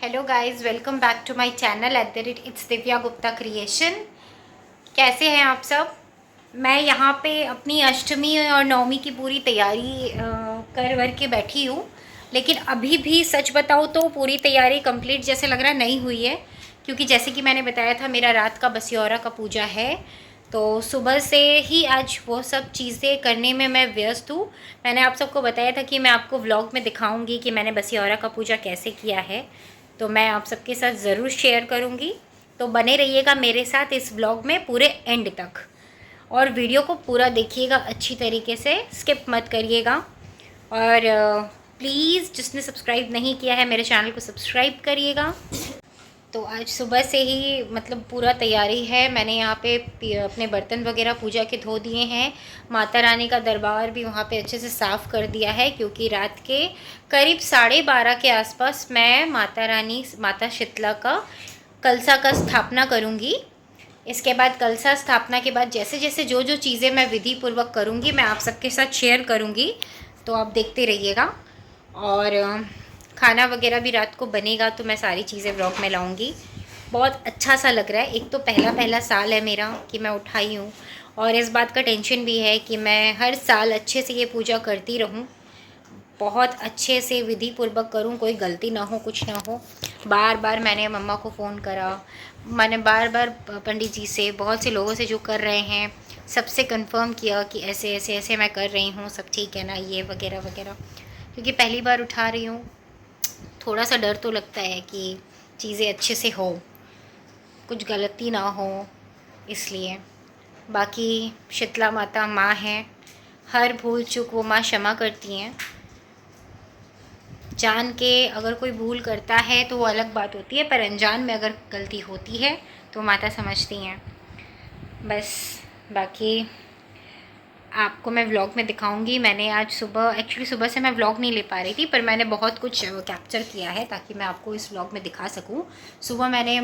Hello guys, welcome back to my channel @it's Divya Gupta creation. कैसे हैं आप सब? मैं यहाँ पे अपनी अष्टमी और नवमी की पूरी तैयारी कर वर के बैठी हूँ। लेकिन अभी भी सच बताऊँ तो पूरी तैयारी कंप्लीट जैसे लग रहा नहीं हुई है, क्योंकि जैसे कि मैंने बताया था मेरा रात का बसियौरा का पूजा है। तो सुबह से ही आज वो सब चीज़ें करने में मैं व्यस्त हूँ। मैंने आप सबको बताया था कि मैं आपको व्लॉग में दिखाऊंगी कि मैंने बसियौरा का पूजा कैसे किया है, तो मैं आप सबके साथ ज़रूर शेयर करूँगी। तो बने रहिएगा मेरे साथ इस व्लॉग में पूरे एंड तक, और वीडियो को पूरा देखिएगा अच्छी तरीके से, स्किप मत करिएगा। और प्लीज़ जिसने सब्सक्राइब नहीं किया है मेरे चैनल को सब्सक्राइब करिएगा। तो आज सुबह से ही मतलब पूरा तैयारी है। मैंने यहाँ पे अपने बर्तन वगैरह पूजा के धो दिए हैं। माता रानी का दरबार भी वहाँ पे अच्छे से साफ़ कर दिया है, क्योंकि रात के करीब 12:30 के आसपास मैं माता शीतला का कलसा का स्थापना करूँगी। इसके बाद कलसा स्थापना के बाद जैसे जैसे जो जो चीज़ें मैं विधि पूर्वक करूँगी मैं आप सबके साथ शेयर करूँगी, तो आप देखते रहिएगा। और खाना वगैरह भी रात को बनेगा, तो मैं सारी चीज़ें व्लॉग में लाऊंगी। बहुत अच्छा सा लग रहा है। एक तो पहला साल है मेरा कि मैं उठाई हूँ, और इस बात का टेंशन भी है कि मैं हर साल अच्छे से ये पूजा करती रहूँ, बहुत अच्छे से विधि पूर्वक करूँ, कोई गलती ना हो, कुछ ना हो। बार बार मैंने मम्मा को फ़ोन करा, मैंने बार बार पंडित जी से, बहुत से लोगों से जो कर रहे हैं सबसे कंफर्म किया कि ऐसे ऐसे ऐसे मैं कर रही हूँ, सब ठीक है ना, ये वगैरह वगैरह। क्योंकि पहली बार उठा रही हूँ, थोड़ा सा डर तो लगता है कि चीज़ें अच्छे से हो, कुछ गलती ना हो, इसलिए। बाकी शीतला माता माँ हैं, हर भूल चूक वो माँ क्षमा करती हैं। जान के अगर कोई भूल करता है तो वो अलग बात होती है, पर अनजान में अगर गलती होती है तो माता समझती हैं। बस बाकी आपको मैं व्लॉग में दिखाऊंगी। मैंने आज सुबह, एक्चुअली सुबह से मैं व्लॉग नहीं ले पा रही थी, पर मैंने बहुत कुछ कैप्चर किया है ताकि मैं आपको इस व्लॉग में दिखा सकूं। सुबह मैंने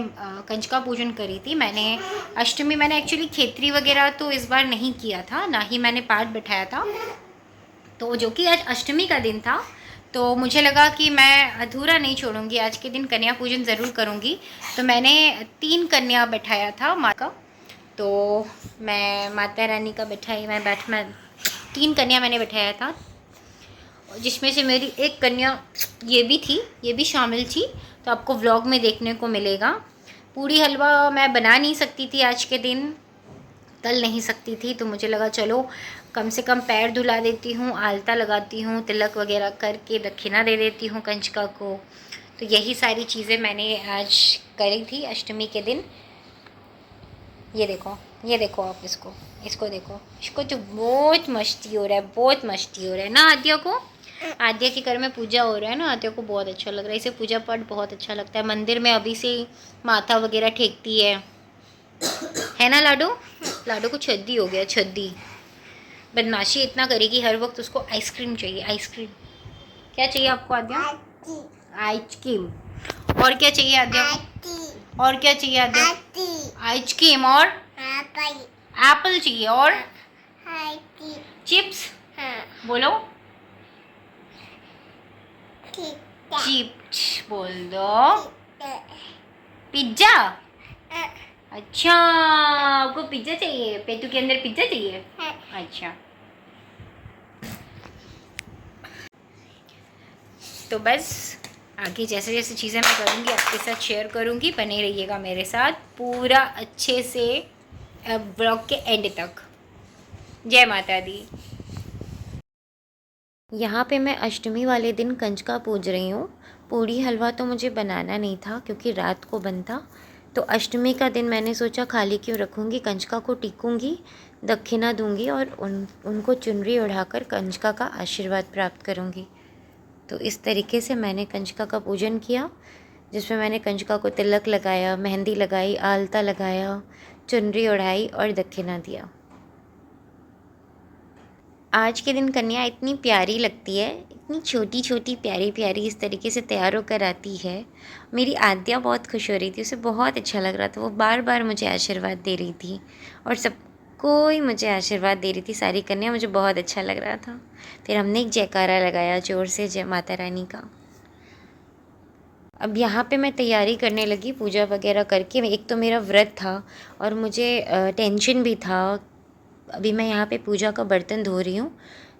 कंजका पूजन करी थी। मैंने अष्टमी, मैंने एक्चुअली खेतरी वगैरह तो इस बार नहीं किया था, ना ही मैंने पाठ बैठाया था। तो जो कि आज अष्टमी का दिन था, तो मुझे लगा कि मैं अधूरा नहीं छोड़ूंगी, आज के दिन कन्या पूजन ज़रूर करूँगी। तो मैंने 3 कन्या बैठाया था माँ का। तो मैं माता रानी का मैं 3 कन्या मैंने बैठाया था, जिसमें से मेरी एक कन्या ये भी थी, ये भी शामिल थी। तो आपको व्लॉग में देखने को मिलेगा। पूड़ी हलवा मैं बना नहीं सकती थी आज के दिन, तल नहीं सकती थी, तो मुझे लगा चलो कम से कम पैर धुला देती हूँ, आलता लगाती हूँ, तिलक वगैरह करके दक्षिणा दे देती हूँ कंजका को। तो यही सारी चीज़ें मैंने आज करी थी अष्टमी के दिन। ये देखो, ये देखो, आप इसको इसको देखो, इसको तो बहुत मस्ती हो रहा है, बहुत मस्ती हो रहा है ना आद्या को। आद्या के घर में पूजा हो रहा है ना, आद्या को बहुत अच्छा लग रहा है, इसे पूजा पाठ बहुत अच्छा लगता है। मंदिर में अभी से माथा वगैरह टेकती है ना लाडो? लाडो को छद्दी हो गया, छद्दी। बदमाशी इतना करेगी, हर वक्त उसको आइसक्रीम चाहिए, आइसक्रीम। क्या चाहिए आपको आद्या? आइसक्रीम। और क्या चाहिए आद्या को? और क्या चाहिए आद्या? आइसक्रीम। और एप्पल चाहिए। और चिप्स। बोलो, चिप्स बोल दो। पिज्जा। अच्छा, आपको पिज्जा चाहिए? पेटू के अंदर पिज्जा चाहिए? अच्छा, तो बस आगे जैसे जैसे चीज़ें मैं करूँगी आपके साथ शेयर करूँगी। बने रहिएगा मेरे साथ पूरा अच्छे से ब्लॉग के एंड तक। जय माता दी। यहाँ पे मैं अष्टमी वाले दिन कंजका पूज रही हूँ। पूड़ी हलवा तो मुझे बनाना नहीं था क्योंकि रात को बनता, तो अष्टमी का दिन मैंने सोचा खाली क्यों रखूँगी, कंजका को टीकूँगी, दक्षिणा दूँगी और उनको चुनरी ओढ़ाकर कंजका का आशीर्वाद प्राप्त करूँगी। तो इस तरीके से मैंने कंजका का पूजन किया, जिसमें मैंने कंजका को तिलक लगाया, मेहंदी लगाई, आलता लगाया, चुनरी ओढ़ाई और दक्षिणा दिया। आज के दिन कन्या इतनी प्यारी लगती है, इतनी छोटी छोटी प्यारी प्यारी इस तरीके से तैयार होकर आती है। मेरी आद्या बहुत खुश हो रही थी, उसे बहुत अच्छा लग रहा था, वो बार बार मुझे आशीर्वाद दे रही थी और सबको ही मुझे आशीर्वाद दे रही थी, सारी कन्या। मुझे बहुत अच्छा लग रहा था। फिर हमने एक जयकारा लगाया जोर से, जय माता रानी का। अब यहाँ पे मैं तैयारी करने लगी पूजा वगैरह करके। एक तो मेरा व्रत था और मुझे टेंशन भी था। अभी मैं यहाँ पे पूजा का बर्तन धो रही हूँ।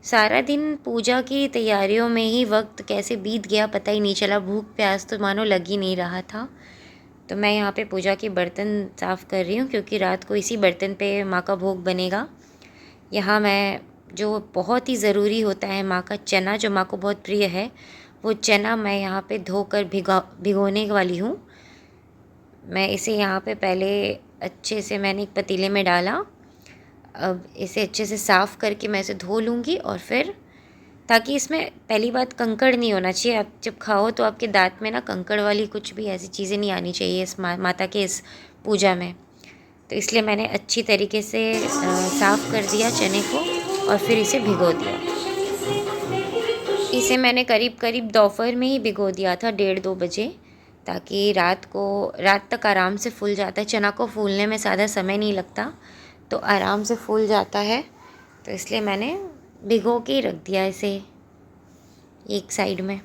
सारा दिन पूजा की तैयारियों में ही वक्त कैसे बीत गया पता ही नहीं चला। भूख प्यास तो मानो लग ही नहीं रहा था। तो मैं यहाँ पे पूजा के बर्तन साफ़ कर रही हूँ क्योंकि रात को इसी बर्तन पे माँ का भोग बनेगा। यहाँ मैं जो बहुत ही ज़रूरी होता है माँ का चना, जो माँ को बहुत प्रिय है, वो चना मैं यहाँ पे धोकर भिगोने वाली हूँ। मैं इसे यहाँ पे पहले अच्छे से मैंने एक पतीले में डाला। अब इसे अच्छे से साफ़ करके मैं इसे धो लूँगी और फिर, ताकि इसमें पहली बात कंकड़ नहीं होना चाहिए। आप जब खाओ तो आपके दांत में ना कंकड़ वाली कुछ भी ऐसी चीज़ें नहीं आनी चाहिए इस माता के इस पूजा में। तो इसलिए मैंने अच्छी तरीके से साफ़ कर दिया चने को और फिर इसे भिगो दिया। इसे मैंने करीब करीब दोपहर में ही भिगो दिया था, 1:30-2 बजे, ताकि रात तक आराम से फूल जाता है। चना को फूलने में ज़्यादा समय नहीं लगता, तो आराम से फूल जाता है। तो इसलिए मैंने भिगो के ही रख दिया इसे एक साइड में।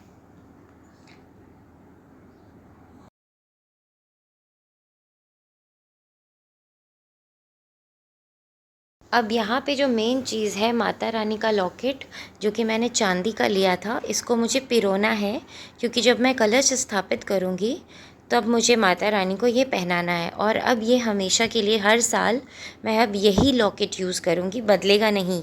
अब यहाँ पे जो मेन चीज़ है माता रानी का लॉकेट, जो कि मैंने चांदी का लिया था, इसको मुझे पिरोना है क्योंकि जब मैं कलश स्थापित करूँगी तब मुझे माता रानी को ये पहनाना है। और अब ये हमेशा के लिए, हर साल मैं अब यही लॉकेट यूज़ करूँगी, बदलेगा नहीं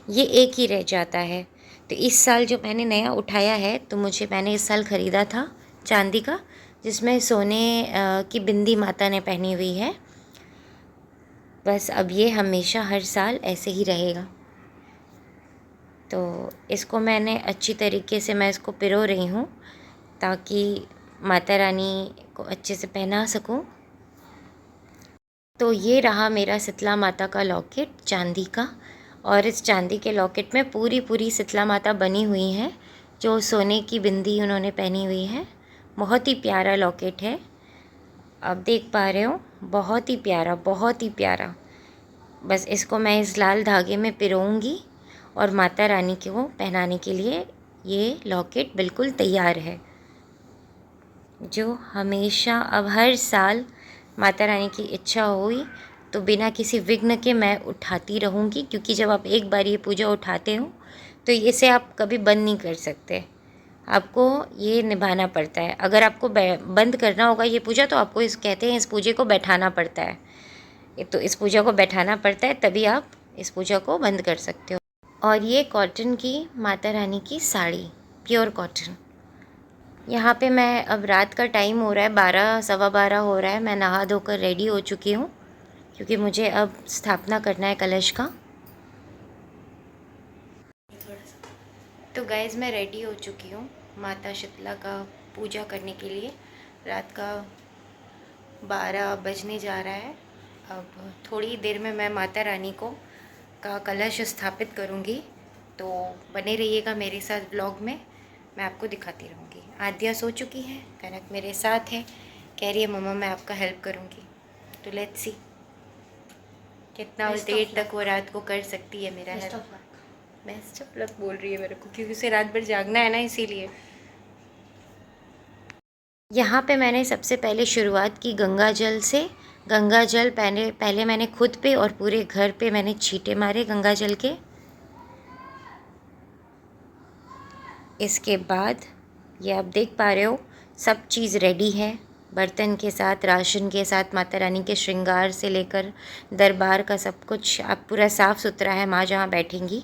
ये एक ही रह जाता है। तो इस साल जो मैंने नया उठाया है, तो मैंने इस साल ख़रीदा था चांदी का, जिसमें सोने की बिंदी माता ने पहनी हुई है। बस अब ये हमेशा हर साल ऐसे ही रहेगा। तो इसको मैंने अच्छी तरीके से मैं इसको पिरो रही हूँ ताकि माता रानी को अच्छे से पहना सकूँ। तो ये रहा मेरा शीतला माता का लॉकेट चांदी का। और इस चांदी के लॉकेट में पूरी शीतला माता बनी हुई हैं, जो सोने की बिंदी उन्होंने पहनी हुई है। बहुत ही प्यारा लॉकेट है, आप देख पा रहे हो, बहुत ही प्यारा, बहुत ही प्यारा। बस इसको मैं इस लाल धागे में पिरोऊंगी और माता रानी को पहनाने के लिए ये लॉकेट बिल्कुल तैयार है, जो हमेशा अब हर साल माता रानी की इच्छा हुई तो बिना किसी विघ्न के मैं उठाती रहूँगी। क्योंकि जब आप एक बार ये पूजा उठाते हो तो इसे आप कभी बंद नहीं कर सकते, आपको ये निभाना पड़ता है। अगर आपको बंद करना होगा ये पूजा, तो आपको कहते हैं इस पूजे को बैठाना पड़ता है। तो इस पूजा को बैठाना पड़ता है, तभी आप इस पूजा को बंद कर सकते हो। और ये कॉटन की माता रानी की साड़ी, प्योर कॉटन। यहाँ पे मैं, अब रात का टाइम हो रहा है, 12 सवा 12 हो रहा है। मैं नहा धोकर रेडी हो चुकी हूँ क्योंकि मुझे अब स्थापना करना है कलश का। तो गाइज़ मैं रेडी हो चुकी हूँ माता शीतला का पूजा करने के लिए। रात का 12 बजने जा रहा है। अब थोड़ी देर में मैं माता रानी का कलश स्थापित करूँगी, तो बने रहिएगा मेरे साथ ब्लॉग में, मैं आपको दिखाती रहूँगी। आद्या सो चुकी है, कनक मेरे साथ है, कह रही है मम्मा मैं आपका हेल्प करूँगी। तो लेट्स सी कितना देर तक वो रात को कर सकती है मेरा हेल्प। बेस्ट ऑफ लक बोल रही है मेरे को, क्योंकि उसे रात भर जागना है ना, इसीलिए। यहाँ पे मैंने सबसे पहले शुरुआत की गंगा जल से। गंगा जल पहले मैंने खुद पे और पूरे घर पे मैंने छींटे मारे गंगा जल के। इसके बाद ये आप देख पा रहे हो सब चीज़ रेडी है, बर्तन के साथ, राशन के साथ, माता रानी के श्रृंगार से लेकर दरबार का सब कुछ अब पूरा साफ़ सुथरा है, माँ जहाँ बैठेंगी।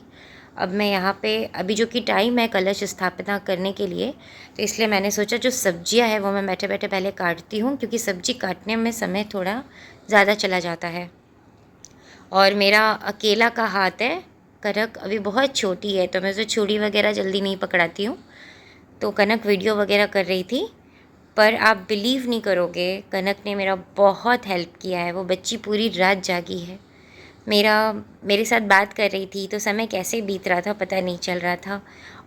अब मैं यहाँ पे, अभी जो कि टाइम है कलश स्थापना करने के लिए, तो इसलिए मैंने सोचा जो सब्जियाँ हैं वो मैं बैठे बैठे पहले काटती हूँ, क्योंकि सब्जी काटने में समय थोड़ा ज़्यादा चला जाता है। और मेरा अकेला का हाथ है, कनक अभी बहुत छोटी है, तो मैं उसे छुरी वगैरह जल्दी नहीं पकड़ाती हूँ। तो कनक वीडियो वगैरह कर रही थी, पर आप बिलीव नहीं करोगे, कनक ने मेरा बहुत हेल्प किया है। वो बच्ची पूरी रात जागी है, मेरे साथ बात कर रही थी, तो समय कैसे बीत रहा था पता नहीं चल रहा था।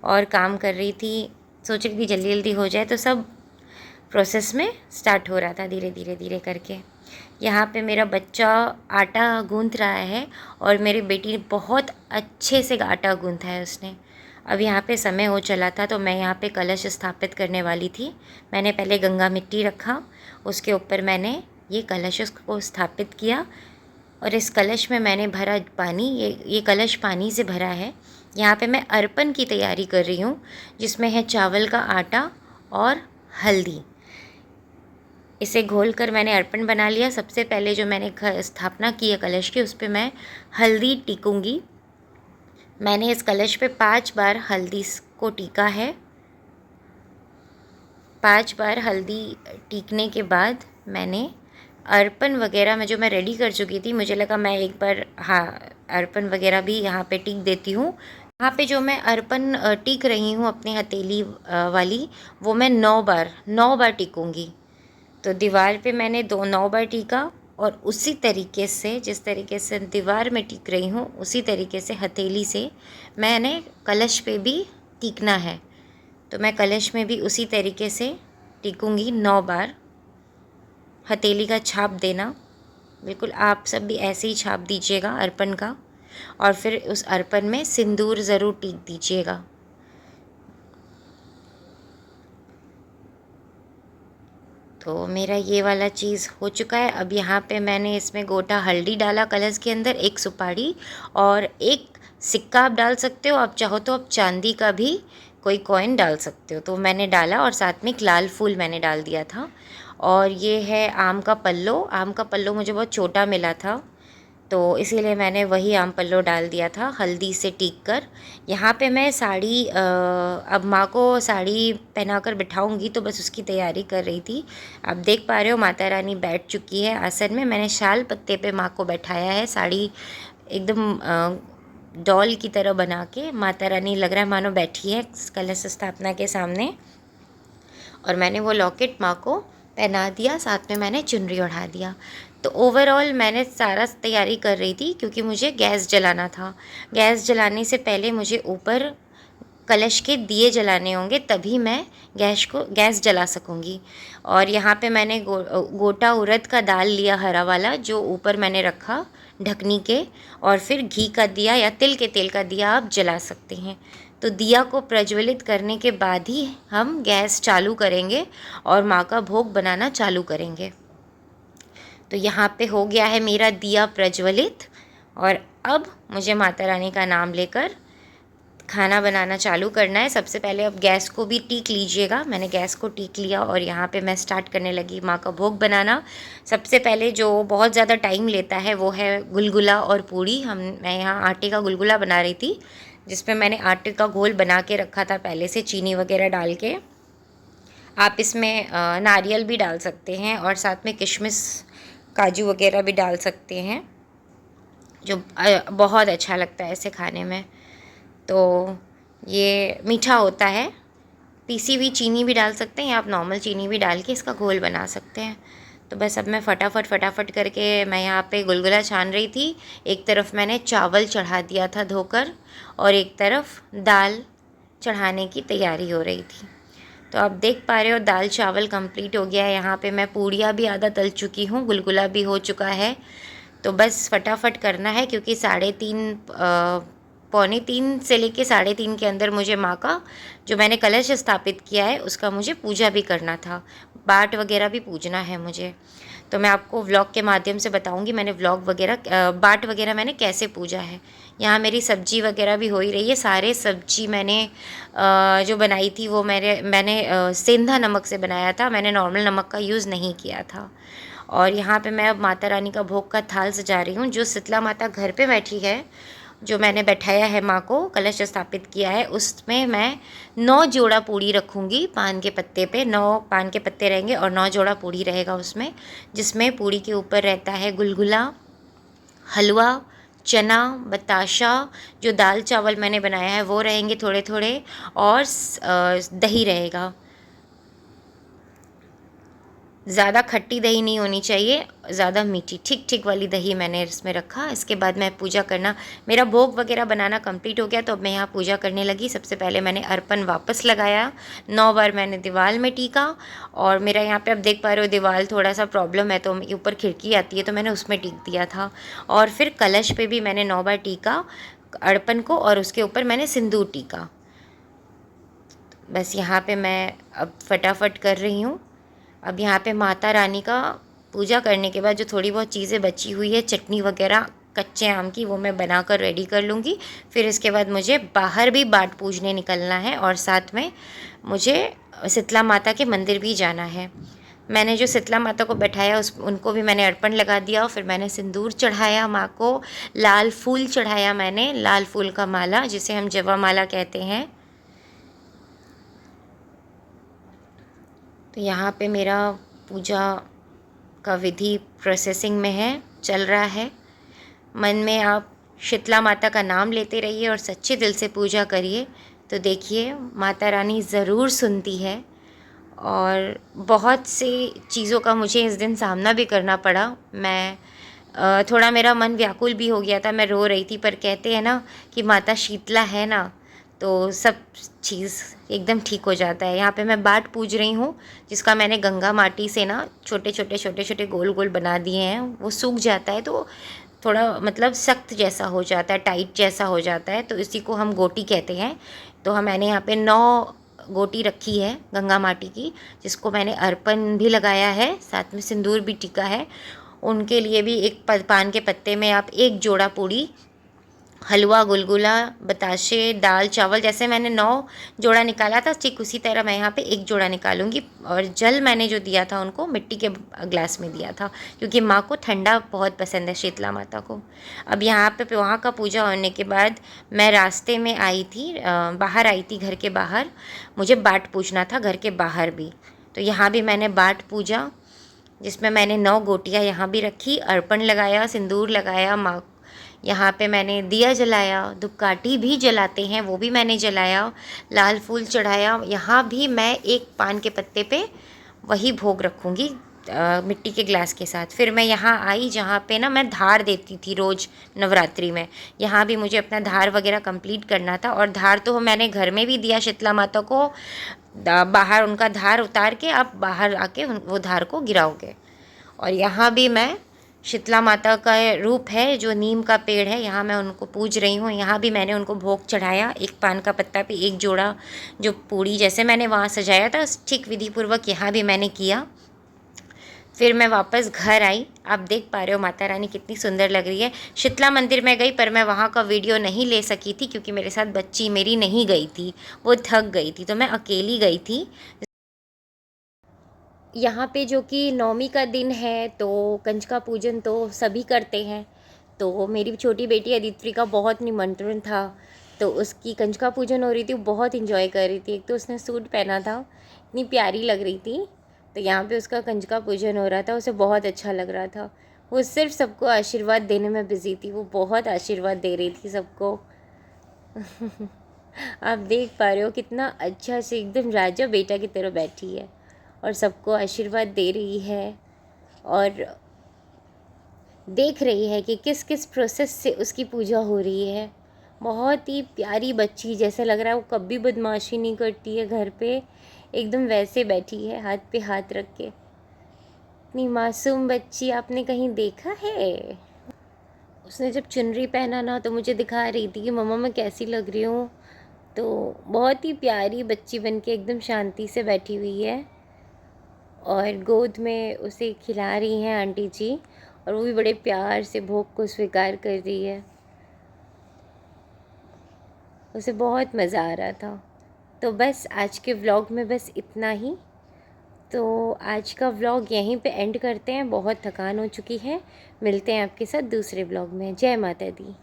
और काम कर रही थी, सोच रही थी जल्दी जल्दी हो जाए, तो सब प्रोसेस में स्टार्ट हो रहा था धीरे धीरे करके। यहाँ पे मेरा बच्चा आटा गूंथ रहा है और मेरी बेटी बहुत अच्छे से आटा गूंथा है उसने। अब यहाँ पे समय हो चला था तो मैं यहाँ पे कलश स्थापित करने वाली थी। मैंने पहले गंगा मिट्टी रखा, उसके ऊपर मैंने ये कलश को स्थापित किया और इस कलश में मैंने भरा पानी। ये कलश पानी से भरा है। यहाँ पे मैं अर्पण की तैयारी कर रही हूँ, जिसमें है चावल का आटा और हल्दी। इसे घोल कर मैंने अर्पण बना लिया। सबसे पहले जो मैंने स्थापना की है कलश की, उस पर मैं हल्दी टीकूँगी। मैंने इस कलश पे 5 बार हल्दी को टीका है। 5 बार हल्दी टीकने के बाद मैंने अर्पण वगैरह में जो मैं रेडी कर चुकी थी, मुझे लगा मैं एक बार अर्पण वगैरह भी यहाँ पे टीक देती हूँ। यहाँ पे जो मैं अर्पण टीक रही हूँ अपनी हथेली वाली, वो मैं 9 बार टीकूँगी। तो दीवार पे मैंने 9 बार टीका और उसी तरीके से, जिस तरीके से दीवार में टीक रही हूँ, उसी तरीके से हथेली से मैंने कलश पे भी टीकना है। तो मैं कलश में भी उसी तरीके से टीकूँगी 9 बार। हथेली का छाप देना, बिल्कुल आप सब भी ऐसे ही छाप दीजिएगा अर्पण का, और फिर उस अर्पण में सिंदूर ज़रूर टीक दीजिएगा। तो मेरा ये वाला चीज़ हो चुका है। अब यहाँ पे मैंने इसमें गोटा हल्दी डाला कलश के अंदर, 1 सुपारी और 1 सिक्का आप डाल सकते हो। आप चाहो तो आप चांदी का भी कोई कॉइन डाल सकते हो। तो मैंने डाला और साथ में एक लाल फूल मैंने डाल दिया था। और ये है आम का पल्लो। आम का पल्लो मुझे बहुत छोटा मिला था, तो इसीलिए मैंने वही आम पल्लो डाल दिया था हल्दी से टीक कर। यहाँ पे मैं साड़ी अब माँ को साड़ी पहनाकर बिठाऊंगी, तो बस उसकी तैयारी कर रही थी। आप देख पा रहे हो माता रानी बैठ चुकी है आसन में। मैंने शाल पत्ते पे माँ को बैठाया है, साड़ी एकदम डॉल की तरह बना के। माता रानी लग रहा है मानो बैठी है कलश स्थापना के सामने। और मैंने वो लॉकेट माँ को पहना दिया, साथ में मैंने चुनरी ओढ़ा दिया। तो ओवरऑल मैंने सारा तैयारी कर रही थी, क्योंकि मुझे गैस जलाना था। गैस जलाने से पहले मुझे ऊपर कलश के दिए जलाने होंगे, तभी मैं गैस जला सकूँगी। और यहाँ पे मैंने गोटा उड़द का दाल लिया हरा वाला, जो ऊपर मैंने रखा ढकनी के। और फिर घी का दिया या तिल के तेल का दिया आप जला सकते हैं। तो दिया को प्रज्वलित करने के बाद ही हम गैस चालू करेंगे और माँ का भोग बनाना चालू करेंगे। तो यहाँ पे हो गया है मेरा दिया प्रज्वलित, और अब मुझे माता रानी का नाम लेकर खाना बनाना चालू करना है। सबसे पहले अब गैस को भी टीक लीजिएगा। मैंने गैस को टीक लिया और यहाँ पे मैं स्टार्ट करने लगी माँ का भोग बनाना। सबसे पहले जो बहुत ज़्यादा टाइम लेता है वो है गुलगुला और पूड़ी। मैं यहाँ आटे का गुलगुला बना रही थी, जिसमें मैंने आटे का घोल बना के रखा था पहले से, चीनी वगैरह डाल के। आप इसमें नारियल भी डाल सकते हैं और साथ में किशमिश काजू वगैरह भी डाल सकते हैं, जो बहुत अच्छा लगता है ऐसे खाने में। तो ये मीठा होता है। पीसी हुई चीनी भी डाल सकते हैं या आप नॉर्मल चीनी भी डाल के इसका घोल बना सकते हैं। तो बस अब मैं फटाफट करके मैं यहाँ पे गुलगुला छान रही थी। एक तरफ मैंने चावल चढ़ा दिया था धोकर, और एक तरफ दाल चढ़ाने की तैयारी हो रही थी। तो आप देख पा रहे हो दाल चावल कंप्लीट हो गया है। यहाँ पे मैं पूड़ियाँ भी आधा तल चुकी हूँ, गुलगुला भी हो चुका है। तो बस फटाफट करना है, क्योंकि 3:30 पौने 3 से लेके 3:30 के अंदर मुझे माँ का जो मैंने कलश स्थापित किया है उसका मुझे पूजा भी करना था। बाट वगैरह भी पूजना है मुझे। तो मैं आपको व्लॉग के माध्यम से बताऊंगी मैंने बाट वगैरह मैंने कैसे पूजा है। यहाँ मेरी सब्जी वगैरह भी हो ही रही है। सारे सब्जी मैंने जो बनाई थी वो मैंने सेंधा नमक से बनाया था। मैंने नॉर्मल नमक का यूज़ नहीं किया था। और यहाँ पे मैं अब माता रानी का भोग का थाल सजा रही हूँ। जो शीतला माता घर पे बैठी है, जो मैंने बैठाया है माँ को, कलश स्थापित किया है, उसमें मैं 9 जोड़ा पूड़ी रखूँगी पान के पत्ते पे। 9 पान के पत्ते रहेंगे और 9 जोड़ा पूड़ी रहेगा उसमें, जिसमें पूड़ी के ऊपर रहता है गुलगुला, हलवा, चना, बताशा, जो दाल चावल मैंने बनाया है वो रहेंगे थोड़े थोड़े, और दही रहेगा। ज़्यादा खट्टी दही नहीं होनी चाहिए, ज़्यादा मीठी, ठीक ठीक वाली दही मैंने इसमें रखा। इसके बाद मैं पूजा करना, मेरा भोग वगैरह बनाना कंप्लीट हो गया। तो अब मैं यहाँ पूजा करने लगी। सबसे पहले मैंने अर्पण वापस लगाया, 9 बार मैंने दीवार में टीका। और मेरा यहाँ पे आप देख पा रहे हो दीवार थोड़ा सा प्रॉब्लम है, तो ऊपर खिड़की आती है, तो मैंने उसमें टीक दिया था। और फिर कलश पे भी मैंने 9 बार टीका अर्पण को, और उसके ऊपर मैंने सिंदूर टीका। बस यहाँ पे मैं अब फटाफट कर रही हूँ। अब यहाँ पे माता रानी का पूजा करने के बाद जो थोड़ी बहुत चीज़ें बची हुई है, चटनी वगैरह कच्चे आम की, वो मैं बनाकर रेडी कर लूँगी। फिर इसके बाद मुझे बाहर भी बाट पूजने निकलना है और साथ में मुझे शीतला माता के मंदिर भी जाना है। मैंने जो शीतला माता को बैठाया उनको भी मैंने अर्पण लगा दिया और फिर मैंने सिंदूर चढ़ाया माँ को, लाल फूल चढ़ाया मैंने, लाल फूल का माला जिसे हम जवा माला कहते हैं। तो यहाँ पे मेरा पूजा का विधि प्रोसेसिंग में है, चल रहा है। मन में आप शीतला माता का नाम लेते रहिए और सच्चे दिल से पूजा करिए, तो देखिए माता रानी ज़रूर सुनती है। और बहुत सी चीज़ों का मुझे इस दिन सामना भी करना पड़ा। मैं थोड़ा मेरा मन व्याकुल भी हो गया था, मैं रो रही थी, पर कहते हैं ना कि माता शीतला है ना, तो सब चीज़ एकदम ठीक हो जाता है। यहाँ पे मैं बाट पूज रही हूँ, जिसका मैंने गंगा माटी से ना छोटे छोटे गोल गोल बना दिए हैं। वो सूख जाता है तो थोड़ा मतलब सख्त जैसा हो जाता है, टाइट जैसा हो जाता है, तो इसी को हम गोटी कहते हैं। तो मैंने यहाँ पे 9 गोटी रखी है गंगा माटी की, जिसको मैंने अर्पण भी लगाया है, साथ में सिंदूर भी टिका है। उनके लिए भी एक पान के पत्ते में आप एक जोड़ा पूड़ी, हलवा, गुलगुला, बताशे, दाल चावल, जैसे मैंने 9 जोड़ा निकाला था, ठीक उसी तरह मैं यहाँ पे एक जोड़ा निकालूंगी। और जल मैंने जो दिया था उनको मिट्टी के ग्लास में दिया था, क्योंकि माँ को ठंडा बहुत पसंद है, शीतला माता को। अब यहाँ पे वहाँ का पूजा होने के बाद मैं रास्ते में आई थी, बाहर आई थी, घर के बाहर। मुझे बाट पूजना था घर के बाहर भी, तो यहाँ भी मैंने बाट पूजा, जिसमें मैंने 9 गोटियाँ यहाँ भी रखी, अर्पण लगाया, सिंदूर लगाया, माँ यहाँ पे मैंने दिया जलाया, धूपकाठी भी जलाते हैं वो भी मैंने जलाया, लाल फूल चढ़ाया। यहाँ भी मैं एक पान के पत्ते पे वही भोग रखूँगी मिट्टी के ग्लास के साथ। फिर मैं यहाँ आई जहाँ पे ना मैं धार देती थी रोज़ नवरात्रि में। यहाँ भी मुझे अपना धार वगैरह कंप्लीट करना था, और धार तो मैंने घर में भी दिया शीतला माता को, बाहर उनका धार उतार के आप बाहर आके वो धार को गिराओगे। और यहाँ भी मैं शीतला माता का रूप है जो नीम का पेड़ है, यहाँ मैं उनको पूज रही हूँ। यहाँ भी मैंने उनको भोग चढ़ाया, एक पान का पत्ता पे एक जोड़ा जो पूड़ी जैसे मैंने वहाँ सजाया था, ठीक विधि पूर्वक यहाँ भी मैंने किया। फिर मैं वापस घर आई। आप देख पा रहे हो माता रानी कितनी सुंदर लग रही है। शीतला मंदिर में गई, पर मैं वहाँ का वीडियो नहीं ले सकी थी, क्योंकि मेरे साथ बच्ची मेरी नहीं गई थी, वो थक गई थी, तो मैं अकेली गई थी। यहाँ पे जो कि नवमी का दिन है, तो कंजका पूजन तो सभी करते हैं, तो मेरी छोटी बेटी अदिति का बहुत निमंत्रण था, तो उसकी कंजका पूजन हो रही थी, वो बहुत इन्जॉय कर रही थी। एक तो उसने सूट पहना था, इतनी प्यारी लग रही थी, तो यहाँ पे उसका कंजका पूजन हो रहा था, उसे बहुत अच्छा लग रहा था। वो सिर्फ सबको आशीर्वाद देने में बिजी थी, वो बहुत आशीर्वाद दे रही थी सबको। आप देख पा रहे हो कितना अच्छा से एकदम राजा बेटा की तरह बैठी है और सबको आशीर्वाद दे रही है, और देख रही है कि किस किस प्रोसेस से उसकी पूजा हो रही है। बहुत ही प्यारी बच्ची, जैसे लग रहा है वो कभी बदमाशी नहीं करती है घर पे, एकदम वैसे बैठी है हाथ पे हाथ रख के। इतनी मासूम बच्ची आपने कहीं देखा है? उसने जब चुनरी पहना ना, तो मुझे दिखा रही थी कि मम्मा मैं कैसी लग रही हूँ। तो बहुत ही प्यारी बच्ची बन के एकदम शांति से बैठी हुई है, और गोद में उसे खिला रही हैं आंटी जी, और वो भी बड़े प्यार से भोग को स्वीकार कर रही है। उसे बहुत मज़ा आ रहा था। तो बस आज के व्लॉग में बस इतना ही। तो आज का व्लॉग यहीं पे एंड करते हैं, बहुत थकान हो चुकी है। मिलते हैं आपके साथ दूसरे व्लॉग में। जय माता दी।